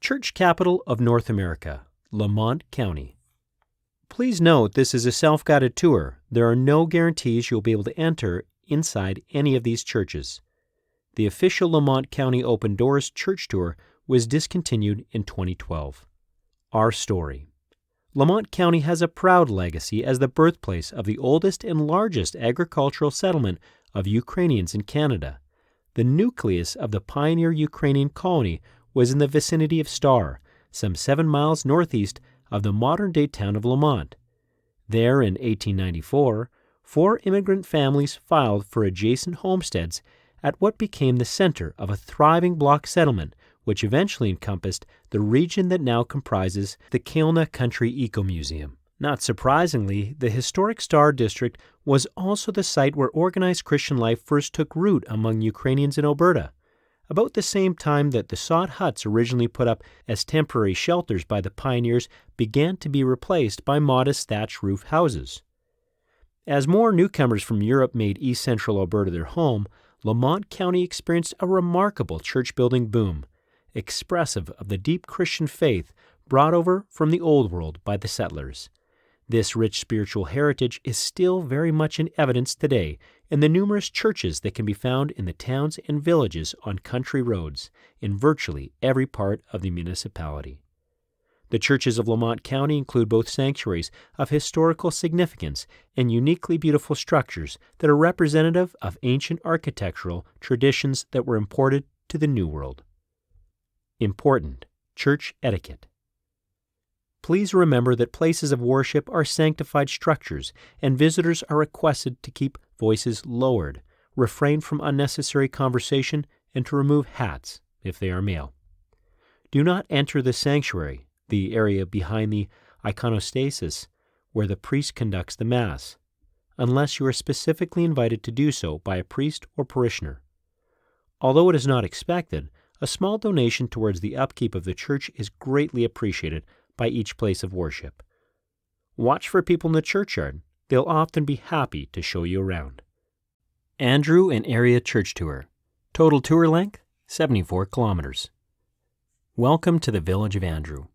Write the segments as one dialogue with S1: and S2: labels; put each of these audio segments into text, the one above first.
S1: church capital of North America, Lamont County. Please note this is a self-guided tour. There are no guarantees you'll be able to enter inside any of these churches. The official Lamont County Open Doors Church Tour was discontinued in 2012. Our story. Lamont County has a proud legacy as the birthplace of the oldest and largest agricultural settlement of Ukrainians in Canada. The nucleus of the pioneer Ukrainian colony was in the vicinity of Star, some 7 miles northeast of the modern-day town of Lamont. There, in 1894, 4 immigrant families filed for adjacent homesteads at what became the center of a thriving block settlement, which eventually encompassed the region that now comprises the Kelowna Country Eco-Museum. Not surprisingly, the historic Star District was also the site where organized Christian life first took root among Ukrainians in Alberta. About the same time that the sod huts originally put up as temporary shelters by the pioneers began to be replaced by modest thatch roof houses. As more newcomers from Europe made East Central Alberta their home, Lamont County experienced a remarkable church-building boom, expressive of the deep Christian faith brought over from the Old World by the settlers. This rich spiritual heritage is still very much in evidence today in the numerous churches that can be found in the towns and villages on country roads in virtually every part of the municipality. The churches of Lamont County include both sanctuaries of historical significance and uniquely beautiful structures that are representative of ancient architectural traditions that were imported to the New World. Important church etiquette. Please remember that places of worship are sanctified structures, and visitors are requested to keep voices lowered, refrain from unnecessary conversation, and to remove hats if they are male. Do not enter the sanctuary, the area behind the iconostasis, where the priest conducts the Mass, unless you are specifically invited to do so by a priest or parishioner. Although it is not expected, a small donation towards the upkeep of the church is greatly appreciated by each place of worship. Watch for people in the churchyard. They'll often be happy to show you around. Andrew and Area Church Tour. Total tour length, 74 kilometers. Welcome to the Village of Andrew.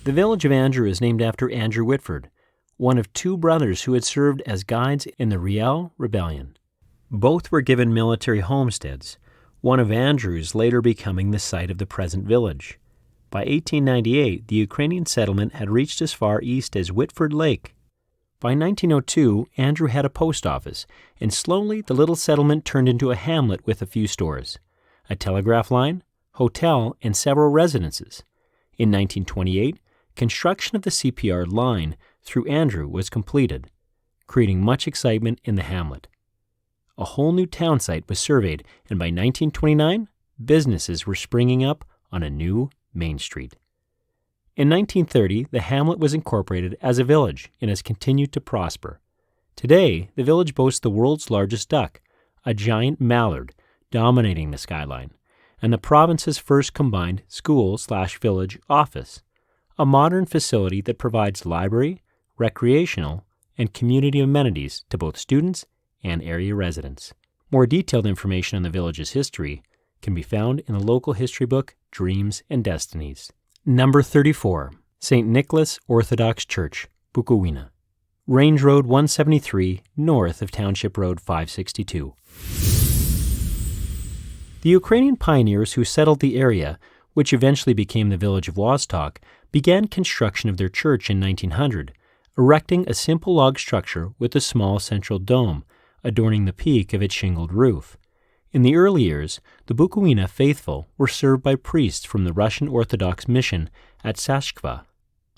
S1: The Village of Andrew is named after Andrew Whitford, one of 2 brothers who had served as guides in the Riel Rebellion. Both were given military homesteads, one of Andrew's later becoming the site of the present village. By 1898, the Ukrainian settlement had reached as far east as Whitford Lake. By 1902, Andrew had a post office, and slowly the little settlement turned into a hamlet with a few stores, a telegraph line, hotel, and several residences. In 1928, construction of the CPR line through Andrew was completed, creating much excitement in the hamlet. A whole new town site was surveyed, and by 1929, businesses were springing up on a new Main Street. In 1930, the hamlet was incorporated as a village and has continued to prosper. Today, the village boasts the world's largest duck, a giant mallard dominating the skyline, and the province's first combined school/village office, a modern facility that provides library, recreational, and community amenities to both students and area residents. More detailed information on the village's history can be found in the local history book, Dreams and Destinies. Number 34, St. Nicholas Orthodox Church, Bukowina. Range Road 173, north of Township Road 562. The Ukrainian pioneers who settled the area, which eventually became the village of Vostok, began construction of their church in 1900, erecting a simple log structure with a small central dome, adorning the peak of its shingled roof. In the early years, the Bukowina faithful were served by priests from the Russian Orthodox mission at Sashkva.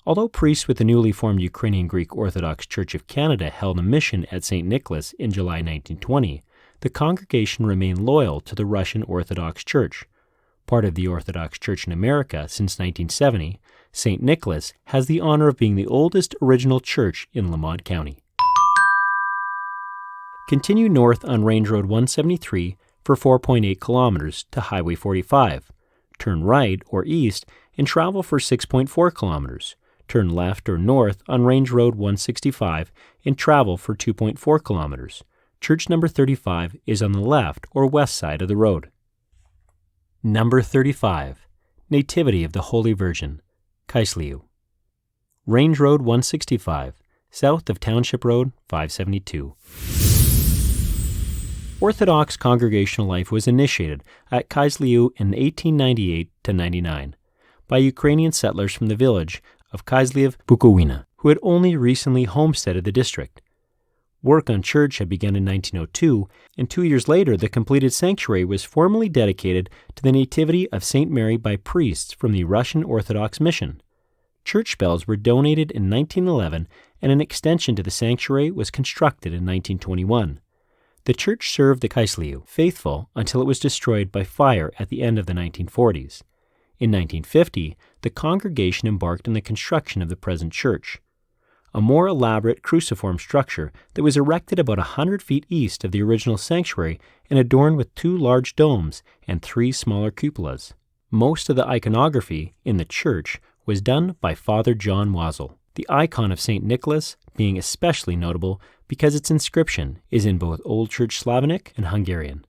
S1: Although priests with the newly formed Ukrainian Greek Orthodox Church of Canada held a mission at St. Nicholas in July 1920, the congregation remained loyal to the Russian Orthodox Church. Part of the Orthodox Church in America since 1970, St. Nicholas has the honor of being the oldest original church in Lamont County. Continue north on Range Road 173 for 4.8 kilometers to Highway 45. Turn right or east and travel for 6.4 kilometers. Turn left or north on Range Road 165 and travel for 2.4 kilometers. Church number 35 is on the left or west side of the road. Number 35. Nativity of the Holy Virgin, Kaisliu. Range Road 165, south of Township Road 572. Orthodox congregational life was initiated at Kaisliu in 1898-99 by Ukrainian settlers from the village of Kaisliev Bukowina, who had only recently homesteaded the district. Work on church had begun in 1902, and 2 years later the completed sanctuary was formally dedicated to the Nativity of St. Mary by priests from the Russian Orthodox mission. Church bells were donated in 1911, and an extension to the sanctuary was constructed in 1921. The church served the Kaisliu faithful until it was destroyed by fire at the end of the 1940s. In 1950, the congregation embarked on the construction of the present church, a more elaborate cruciform structure that was erected about 100 feet east of the original sanctuary and adorned with 2 large domes and 3 smaller cupolas. Most of the iconography in the church was done by Father John Wazel, the icon of St. Nicholas being especially notable because its inscription is in both Old Church Slavonic and Hungarian.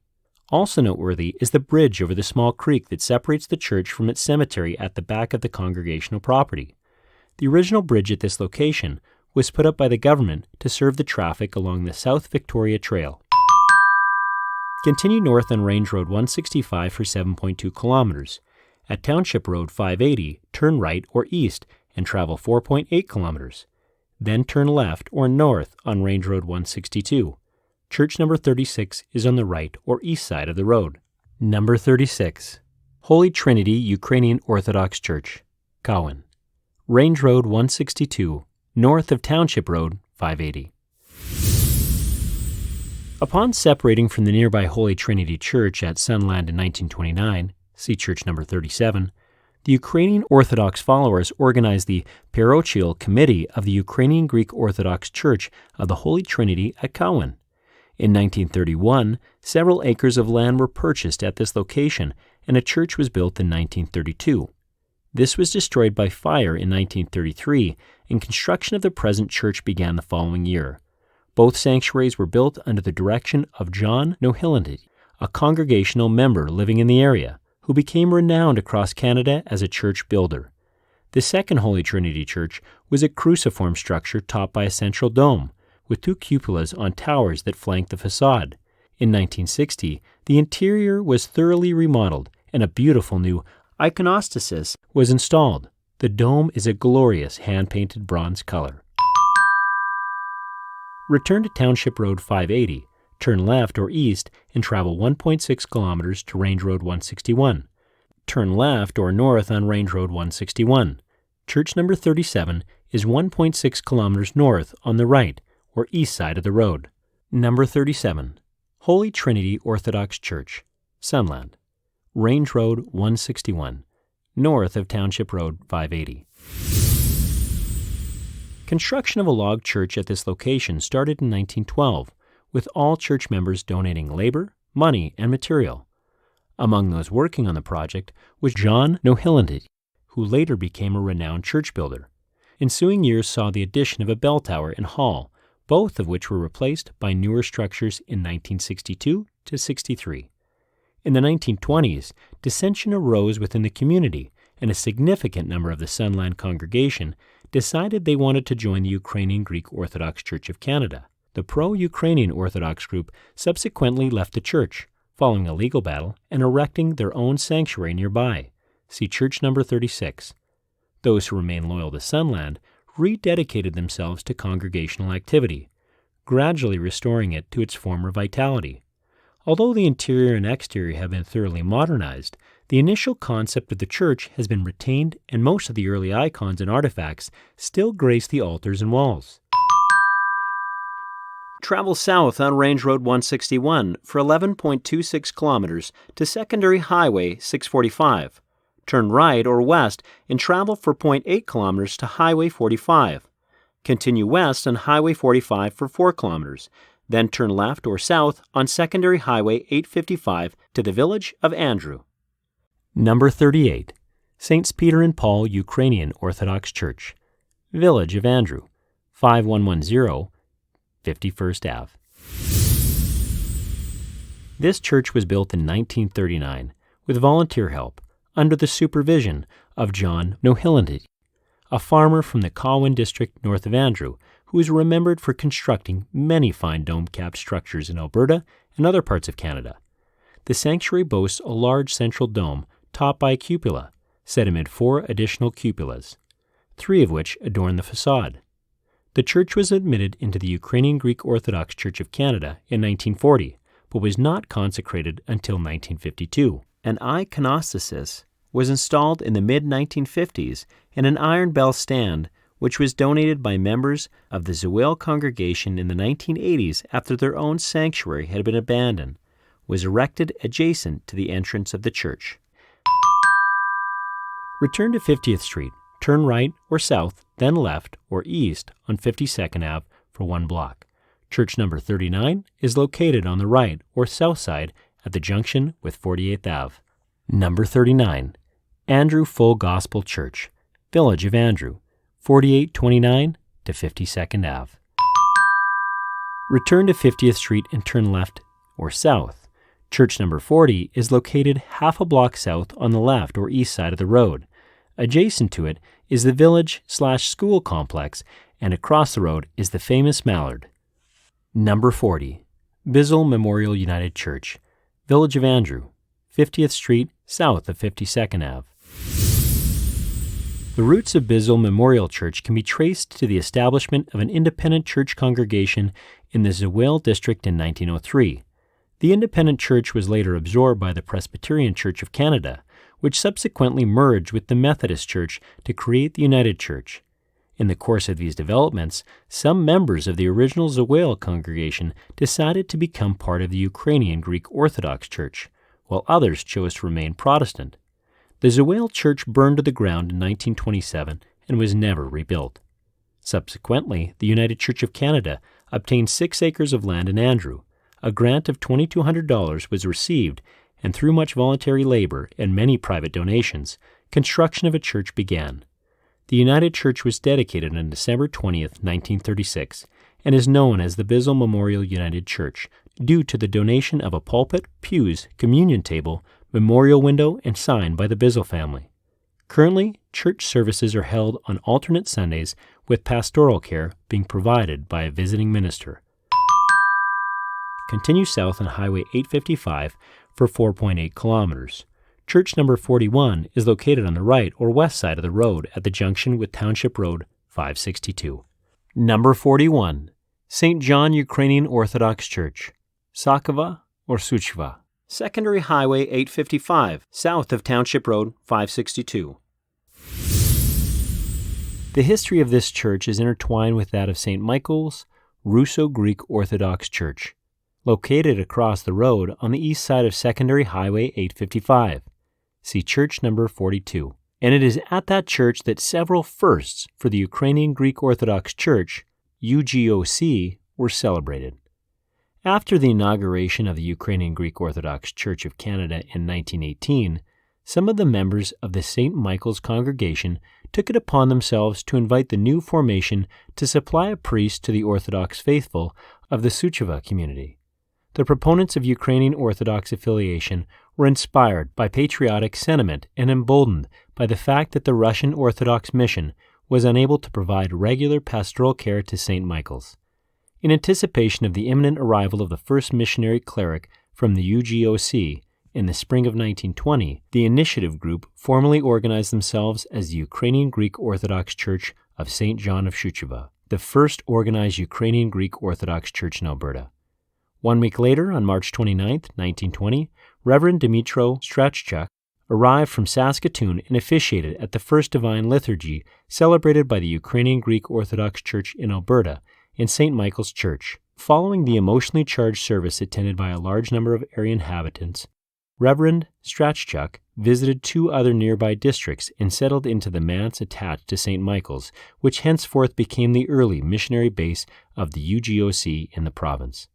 S1: Also noteworthy is the bridge over the small creek that separates the church from its cemetery at the back of the congregational property. The original bridge at this location was put up by the government to serve the traffic along the South Victoria Trail. Continue north on Range Road 165 for 7.2 kilometers. At Township Road 580, turn right or east and travel 4.8 kilometers. Then turn left or north on Range Road 162. Church number 36 is on the right or east side of the road. Number 36. Holy Trinity Ukrainian Orthodox Church, Cowan. Range Road 162, north of Township Road 580. Upon separating from the nearby Holy Trinity Church at Sunland in 1929, see Church number 37, the Ukrainian Orthodox followers organized the Parochial Committee of the Ukrainian Greek Orthodox Church of the Holy Trinity at Cowan. In 1931, several acres of land were purchased at this location, and a church was built in 1932. This was destroyed by fire in 1933, and construction of the present church began the following year. Both sanctuaries were built under the direction of John Nohilandy, a congregational member living in the area, who became renowned across Canada as a church builder. The second Holy Trinity Church was a cruciform structure topped by a central dome, with 2 cupolas on towers that flanked the facade. In 1960, the interior was thoroughly remodeled, and a beautiful new iconostasis was installed. The dome is a glorious hand-painted bronze color. Return to Township Road 580, turn left or east and travel 1.6 kilometers to Range Road 161. Turn left or north on Range Road 161. Church number 37 is 1.6 kilometers north on the right or east side of the road. Number 37. Holy Trinity Orthodox Church, Sunland. Range Road 161, north of Township Road 580. Construction of a log church at this location started in 1912, with all church members donating labor, money, and material. Among those working on the project was John Nohilandy, who later became a renowned church builder. Ensuing years saw the addition of a bell tower and hall, both of which were replaced by newer structures in 1962 to 63. In the 1920s, dissension arose within the community, and a significant number of the Sunland congregation decided they wanted to join the Ukrainian Greek Orthodox Church of Canada. The pro-Ukrainian Orthodox group subsequently left the church, following a legal battle and erecting their own sanctuary nearby. See Church number 36. Those who remained loyal to Sunland rededicated themselves to congregational activity, gradually restoring it to its former vitality. Although the interior and exterior have been thoroughly modernized, the initial concept of the church has been retained, and most of the early icons and artifacts still grace the altars and walls. Travel south on Range Road 161 for 11.26 kilometers to Secondary Highway 645. Turn right or west and travel for 0.8 kilometers to Highway 45. Continue west on Highway 45 for 4 kilometers. Then turn left or south on Secondary Highway 855 to the village of Andrew. Number 38. Saints Peter and Paul Ukrainian Orthodox Church, Village of Andrew, 5110 51st Ave. This church was built in 1939, with volunteer help under the supervision of John Nohillandy, a farmer from the Colwyn district north of Andrew, who is remembered for constructing many fine dome-capped structures in Alberta and other parts of Canada. The sanctuary boasts a large central dome topped by a cupola, set amid 4 additional cupolas, 3 of which adorn the facade. The church was admitted into the Ukrainian Greek Orthodox Church of Canada in 1940, but was not consecrated until 1952. An iconostasis was installed in the mid-1950s and an iron bell stand, which was donated by members of the Zoel congregation in the 1980s after their own sanctuary had been abandoned, was erected adjacent to the entrance of the church. Return to 50th Street, turn right or south, then left or east on 52nd Ave for 1 block. Church number 39 is located on the right or south side at the junction with 48th Ave. Number 39, Andrew Full Gospel Church, Village of Andrew, 4829 to 52nd Ave. Return to 50th Street and turn left or south. Church number 40 is located half a block south on the left or east side of the road. Adjacent to it is the village/school complex, and across the road is the famous Mallard. Number 40, Bizzle Memorial United Church, Village of Andrew, 50th Street, south of 52nd Ave. The roots of Bizzle Memorial Church can be traced to the establishment of an independent church congregation in the Zoel district in 1903. The independent church was later absorbed by the Presbyterian Church of Canada, which subsequently merged with the Methodist Church to create the United Church. In the course of these developments, some members of the original Zoel congregation decided to become part of the Ukrainian Greek Orthodox Church, while others chose to remain Protestant. The Zoel Church burned to the ground in 1927 and was never rebuilt. Subsequently, the United Church of Canada obtained 6 acres of land in Andrew. A grant of $2,200 was received, and through much voluntary labor and many private donations, construction of a church began. The United Church was dedicated on December 20, 1936, and is known as the Bizzle Memorial United Church due to the donation of a pulpit, pews, communion table, memorial window, and sign by the Bizzle family. Currently, church services are held on alternate Sundays, with pastoral care being provided by a visiting minister. Continue south on Highway 855 for 4.8 kilometers. Church number 41 is located on the right or west side of the road at the junction with Township Road 562. Number 41, St. John Ukrainian Orthodox Church, Sakova or Suchva. Secondary Highway 855, south of Township Road 562. The history of this church is intertwined with that of St. Michael's Russo-Greek Orthodox Church, located across the road on the east side of Secondary Highway 855. See church number 42. And it is at that church that several firsts for the Ukrainian Greek Orthodox Church, UGOC, were celebrated. After the inauguration of the Ukrainian Greek Orthodox Church of Canada in 1918, some of the members of the St. Michael's congregation took it upon themselves to invite the new formation to supply a priest to the Orthodox faithful of the Suchva community. The proponents of Ukrainian Orthodox affiliation were inspired by patriotic sentiment and emboldened by the fact that the Russian Orthodox mission was unable to provide regular pastoral care to St. Michael's. In anticipation of the imminent arrival of the first missionary cleric from the UGOC in the spring of 1920, the initiative group formally organized themselves as the Ukrainian Greek Orthodox Church of St. John of Suchva, the first organized Ukrainian Greek Orthodox Church in Alberta. 1 week later, on March 29, 1920, Reverend Dmytro Strachchuk arrived from Saskatoon and officiated at the first Divine Liturgy celebrated by the Ukrainian Greek Orthodox Church in Alberta in St. Michael's Church. Following the emotionally charged service attended by a large number of area inhabitants, Reverend Strachchuk visited 2 other nearby districts and settled into the manse attached to St. Michael's, which henceforth became the early missionary base of the UGOC in the province.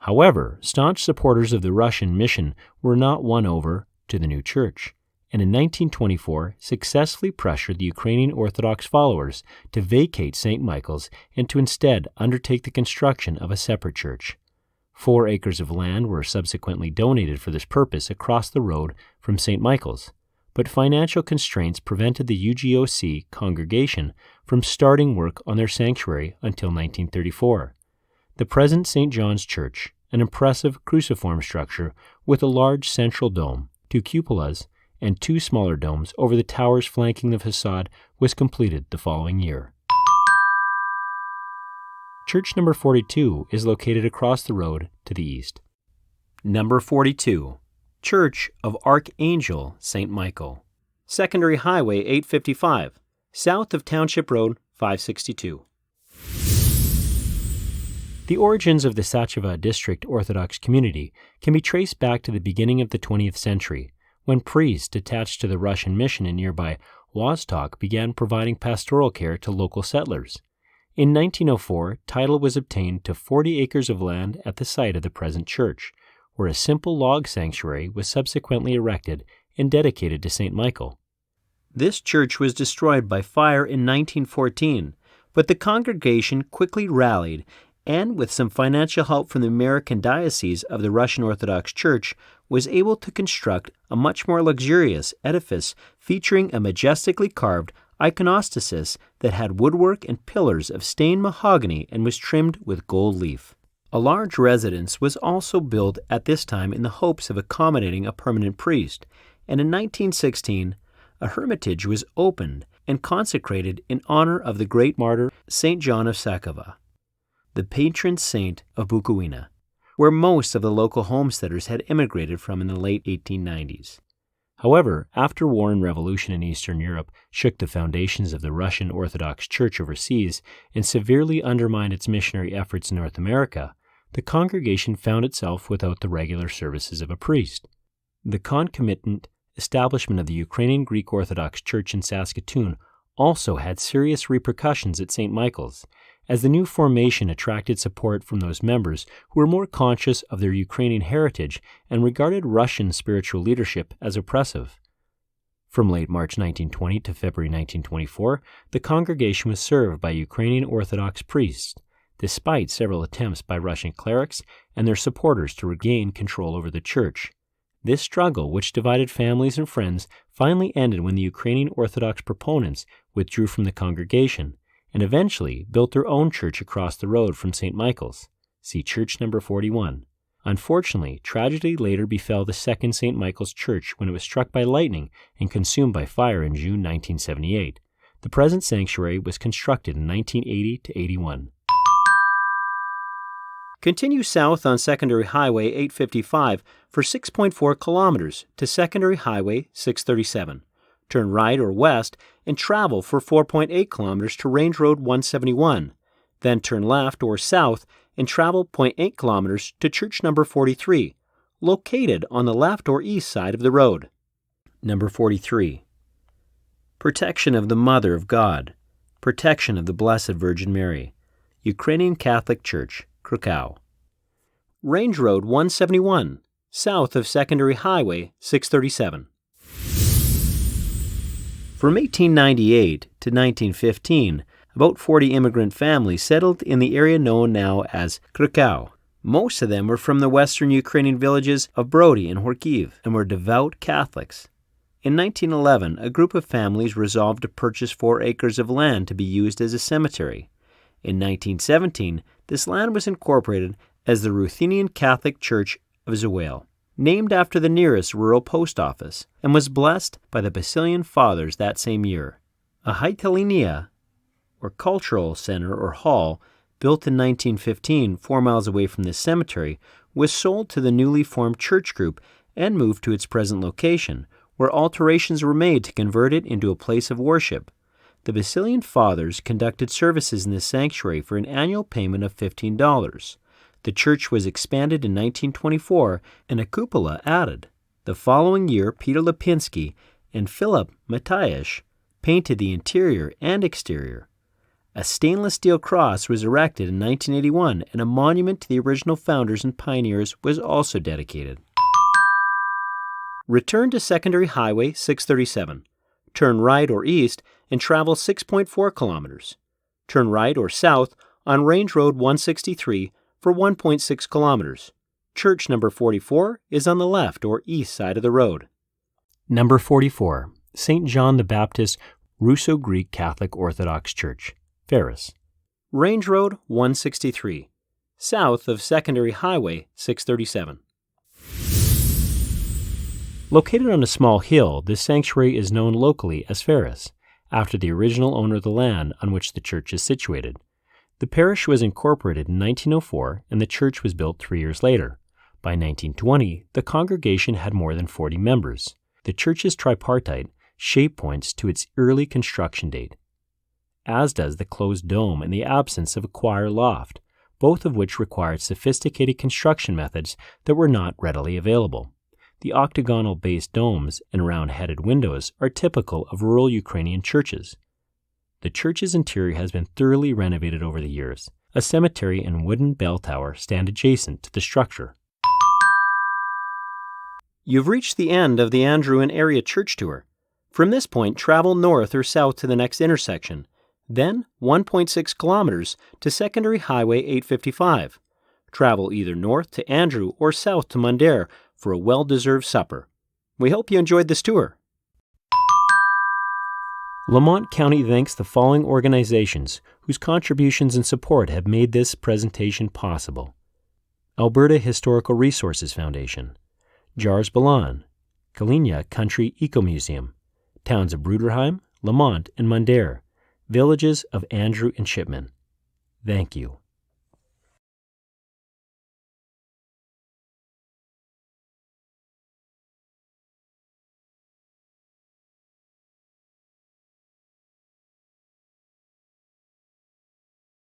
S1: However, staunch supporters of the Russian mission were not won over to the new church, and in 1924 successfully pressured the Ukrainian Orthodox followers to vacate St. Michael's and to instead undertake the construction of a separate church. 4 acres of land were subsequently donated for this purpose across the road from St. Michael's, but financial constraints prevented the UGOC congregation from starting work on their sanctuary until 1934. The present St. John's Church, an impressive cruciform structure with a large central dome, 2 cupolas, and 2 smaller domes over the towers flanking the facade, was completed the following year. Church number 42 is located across the road to the east. Number 42, Church of Archangel St. Michael, Secondary Highway 855, south of Township Road 562. The origins of the Sachawa District Orthodox community can be traced back to the beginning of the 20th century, when priests attached to the Russian mission in nearby Vostok began providing pastoral care to local settlers. In 1904, title was obtained to 40 acres of land at the site of the present church, where a simple log sanctuary was subsequently erected and dedicated to St. Michael. This church was destroyed by fire in 1914, but the congregation quickly rallied and, with some financial help from the American Diocese of the Russian Orthodox Church, was able to construct a much more luxurious edifice featuring a majestically carved iconostasis that had woodwork and pillars of stained mahogany and was trimmed with gold leaf. A large residence was also built at this time in the hopes of accommodating a permanent priest, and in 1916, a hermitage was opened and consecrated in honor of the great martyr St. John of Sachawa, the patron saint of Bukovina, where most of the local homesteaders had immigrated from in the late 1890s. However, after war and revolution in Eastern Europe shook the foundations of the Russian Orthodox Church overseas and severely undermined its missionary efforts in North America, the congregation found itself without the regular services of a priest. The concomitant establishment of the Ukrainian Greek Orthodox Church in Saskatoon also had serious repercussions at St. Michael's, as the new formation attracted support from those members who were more conscious of their Ukrainian heritage and regarded Russian spiritual leadership as oppressive. From late March 1920 to February 1924, the congregation was served by Ukrainian Orthodox priests, despite several attempts by Russian clerics and their supporters to regain control over the church. This struggle, which divided families and friends, finally ended when the Ukrainian Orthodox proponents withdrew from the congregation and eventually built their own church across the road from St. Michael's. See Church number 41. Unfortunately, tragedy later befell the second St. Michael's Church when it was struck by lightning and consumed by fire in June 1978. The present sanctuary was constructed in 1980 to 81. Continue south on Secondary Highway 855 for 6.4 kilometers to Secondary Highway 637. Turn right or west and travel for 4.8 kilometers to Range Road 171. Then turn left or south and travel 0.8 kilometers to Church number 43, located on the left or east side of the road. Number 43. Protection of the Mother of God. Protection of the Blessed Virgin Mary. Ukrainian Catholic Church, Krakow. Range Road 171, south of Secondary Highway 637. From 1898 to 1915, about 40 immigrant families settled in the area known now as Krakow. Most of them were from the western Ukrainian villages of Brody and Kharkiv and were devout Catholics. In 1911, a group of families resolved to purchase 4 acres of land to be used as a cemetery. In 1917, this land was incorporated as the Ruthenian Catholic Church of Zawail, named after the nearest rural post office, and was blessed by the Basilian Fathers that same year. A Haitalinia, or cultural center or hall, built in 1915 4 miles away from this cemetery, was sold to the newly formed church group and moved to its present location, where alterations were made to convert it into a place of worship. The Basilian Fathers conducted services in this sanctuary for an annual payment of $15. The church was expanded in 1924 and a cupola added. The following year, Peter Lipinski and Philip Matiash painted the interior and exterior. A stainless steel cross was erected in 1981 and a monument to the original founders and pioneers was also dedicated. Return to Secondary Highway 637. Turn right or east and travel 6.4 kilometers. Turn right or south on Range Road 163 for 1.6 kilometers. Church number 44 is on the left or east side of the road. Number 44, St. John the Baptist Russo-Greek Catholic Orthodox Church, Ferris. Range Road 163, south of Secondary Highway 637. Located on a small hill, this sanctuary is known locally as Ferris, after the original owner of the land on which the church is situated. The parish was incorporated in 1904 and the church was built 3 years later. By 1920, the congregation had more than 40 members. The church's tripartite shape points to its early construction date, as does the closed dome and the absence of a choir loft, both of which required sophisticated construction methods that were not readily available. The octagonal-based domes and round-headed windows are typical of rural Ukrainian churches. The church's interior has been thoroughly renovated over the years. A cemetery and wooden bell tower stand adjacent to the structure. You've reached the end of the Andrew and Area Church Tour. From this point, travel north or south to the next intersection, then 1.6 kilometers to Secondary Highway 855. Travel either north to Andrew or south to Mundare for a well-deserved supper. We hope you enjoyed this tour. Lamont County thanks the following organizations whose contributions and support have made this presentation possible: Alberta Historical Resources Foundation, Jars Balan, Kalinia Country Eco Museum, towns of Bruderheim, Lamont, and Mundare, villages of Andrew and Shipman. Thank you.